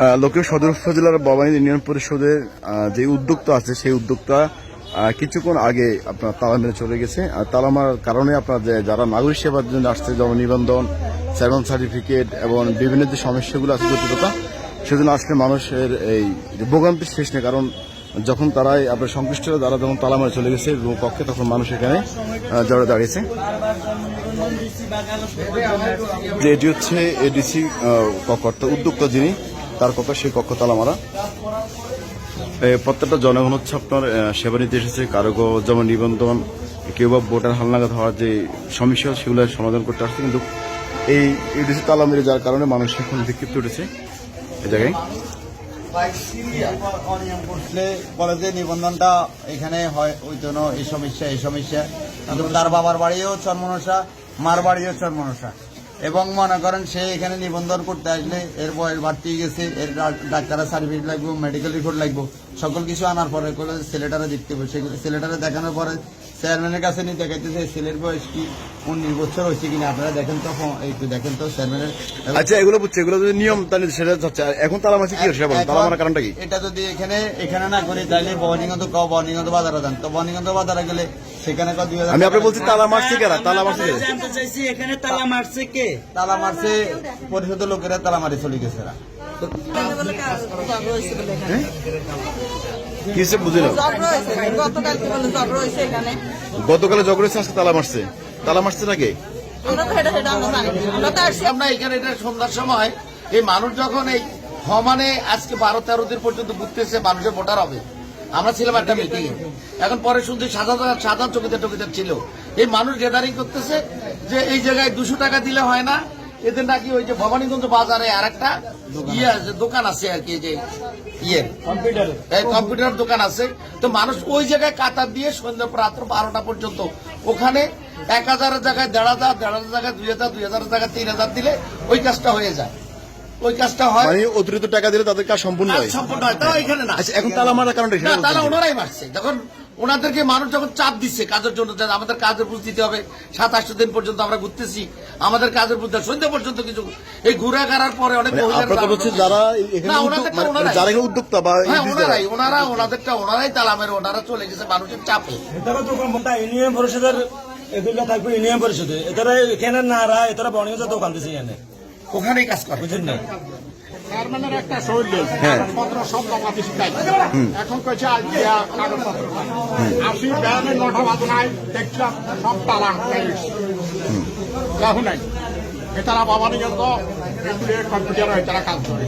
লক্ষ্মীপুর সদর উপজেলার ভবানী ইউনিয়ন পরিষদের যে উদ্যোক্তা আছে সেই উদ্যোক্তা কিছুক্ষণ আগে আপনার তালা মেরে চলে গেছে। আর তালা মারার কারণে আপনার যারা নাগরিক সেবার জন্য আসছে, যেমন নিবন্ধন, চেয়ারম্যান সার্টিফিকেট এবং বিভিন্ন যে সমস্যাগুলো আছে জটিলতা, সেজন্য আসলে মানুষের এই ভোগান্তি শেষ নেই। কারণ যখন তারাই আপনার সংশ্লিষ্টরা যারা যখন তালা মারে চলে গেছে কক্ষে, তখন মানুষ এখানে জড়ে দাঁড়িয়েছে। যে এটি হচ্ছে এডিসি কক্ষ, উদ্যোক্তা যিনি, তার কক্ষ, সেই কক্ষ তালা মারা। প্রত্যেকটা জনগণ হচ্ছে আপনার সেবা নিতে এসেছে, কারো যেমন নিবন্ধন, কেউ বা ভোটার হালনাগাদ হওয়ার যে সমস্যা সেগুলো সমাধান করতে আসছে। কিন্তু এই এডিসি তালা মেরে যাওয়ার কারণে মানুষ এখন বিক্ষিপ্ত উঠেছে এই জায়গায়। অনিয়ম করলে বলে যে নিবন্ধনটা এখানে হয়, ওই জন্য এই সমস্যা কিন্তু তার বাবার বাড়িও চরমনসা, মার বাড়িও চরমনসা। এবং মনে করেন সে এখানে নিবন্ধন করতে আসলে এর বয়স বাড়তে গেছে, এর ডাক্তারের সার্টিফিকেট লাগবে, মেডিকেল রিপোর্ট লাগবে, সকল কিছু আনার পরে ছেলেটারা দেখতে হবে। ছেলেটারা দেখানোর পরে চেয়ারম্যানের কাছে নিয়ে দেখাইতেছে ছেলের বয়স কি 19 বছর হয়েছে কিনা, আপনারা দেখেন তো, একটু দেখেন তো চেয়ারম্যানের। আচ্ছা, এগুলো বুঝছে, এগুলো যদি নিয়ম তাহলে সেটা যাচ্ছে। এখন তালা মারছে কি হচ্ছে, তালা মারার কারণটা কি? এটা যদি এখানে না করি তাহলে বহনীগঞ্জ বাজারে যান, তো বহনীগঞ্জ বাজারে গেলে সেখানে আমি আপনি বলছি তালা মারছে কেন, তালা মারছে জানতে চাইছি এখানে তালা মারছে কে? তালা মারছে পরিষদের লোকেরা, তালা মারি চলে গেছে। কিসে বুঝিল? গতকালে ঝগড়া হয়েছে, আজকে তালা মারছে। তালা মারছে নাকি? আমরা এখানে এটা সন্ধ্যার সময় এই মানুষ যখন এই মানে আজকে 12-13 দিন পর্যন্ত ঘুরতেছে, মানুষের ভোটার হবে। আমরা ছিলাম একটা মিটিং এ, এখন পরে শুনছি সাধারণ চকিদার ছিল। এই মানুষ গ্যাদারিং করতেছে যে এই জায়গায় 200 টাকা দিলে হয় না, এদের নাকি ওই যে ভবানীগঞ্জ বাজারে আর একটা দোকান আছে আর কি, যে কম্পিউটার দোকান আছে। তো মানুষ ওই জায়গায় কাতার দিয়ে সন্ধ্যা রাত্র 12টা পর্যন্ত ওখানে 1000-এর জায়গায় 1500, 1500 জায়গায় 2000, 2000-এর জায়গায় 3000 দিলে ওই কাজটা হয়ে যায়। ওই কাজটা হয়, মানে অতিরিক্ত টাকা দিলে তাদের কাজ সম্পূর্ণ হয়। তাও এখানে না। এখন তালা মারার কারণটা তারা ওনারাই মারছে, যখন ওনাদেরকে মানুষ যখন চাপ দিচ্ছে কাজের জন্য, আমাদের কাজের বুঝ দিতে হবে। 7-8 দিন পর্যন্ত আমরা ঘুরতেছি, আমাদের কাজের বুঝ সন্ধ্যা পর্যন্ত কিছু এই ঘুরে করার পরে অনেক উদ্যোক্তা বা ওনারাই তালা মেরে ওনারা চলে গেছে মানুষের চাপে। ইউনিয়ন পরিষদের এগুলো থাকবে, ইউনিয়ন পরিষদে এরা এখানে না এরা বনিগঞ্জের দোকান দিচ্ছে, এখানে ওখানেই কাজ করে, বুঝলেন না? চেয়ারম্যানের একটা শৈলী পত্র সব জমা দিচ্ছি, এখন কইছে কাগজপত্র 80 ব্যায়ামের 9টা বাজে নাই, দেখলাম সব তালা নাই। এ তারা বাবা নিয়ে কম্পিউটার হয়, তারা কাজ করে।